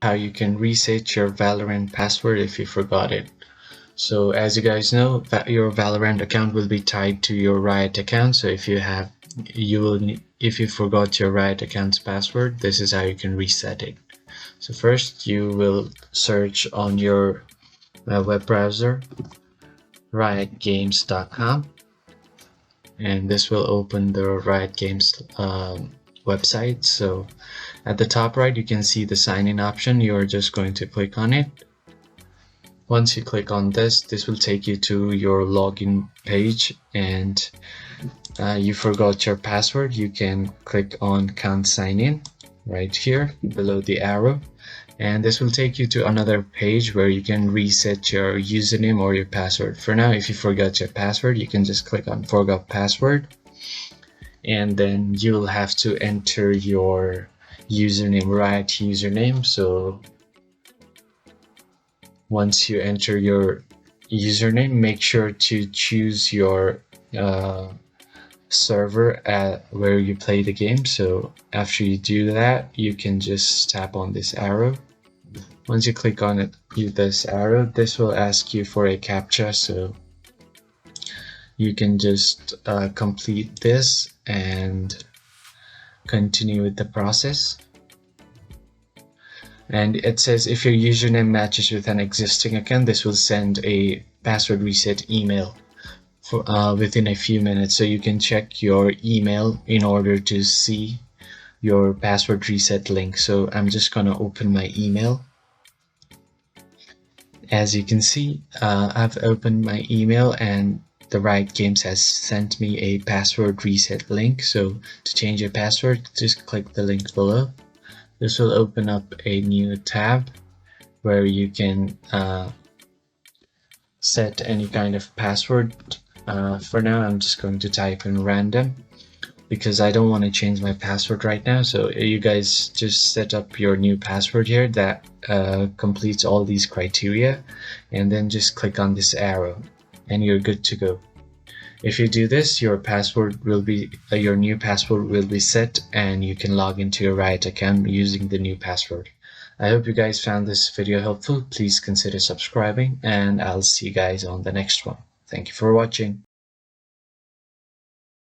how you can reset your Valorant password if you forgot it. So as you guys know, your Valorant account will be tied to your Riot account. So if you forgot your Riot account's password, this is how you can reset it. So first you will search on your web browser riotgames.com, and this will open the Riot Games website. So at the top right you can see the sign in option. You're just going to click on it. Once you click on this will take you to your login page, and you forgot your password, you can click on can't sign in right here below the arrow, and this will take you to another page where you can reset your username or your password. For now, if you forgot your password, you can just click on forgot password, and then you'll have to enter your username, Riot username. So once you enter your username, make sure to choose your server at where you play the game. So after you do that, you can just tap on this arrow. Once you click on it, this arrow, this will ask you for a CAPTCHA. So you can just complete this and continue with the process. And it says if your username matches with an existing account, this will send a password reset email for within a few minutes. So you can check your email in order to see your password reset link. So I'm just gonna open my email. As you can see, I've opened my email and the Riot Games has sent me a password reset link. So to change your password, just click the link below. This will open up a new tab where you can set any kind of password. For now, I'm just going to type in random because I don't want to change my password right now. So you guys just set up your new password here that completes all these criteria, and then just click on this arrow and you're good to go. If you do this, your password will be your new password will be set, and you can log into your Riot account using the new password. I hope you guys found this video helpful. Please consider subscribing, and I'll see you guys on the next one. Thank you for watching.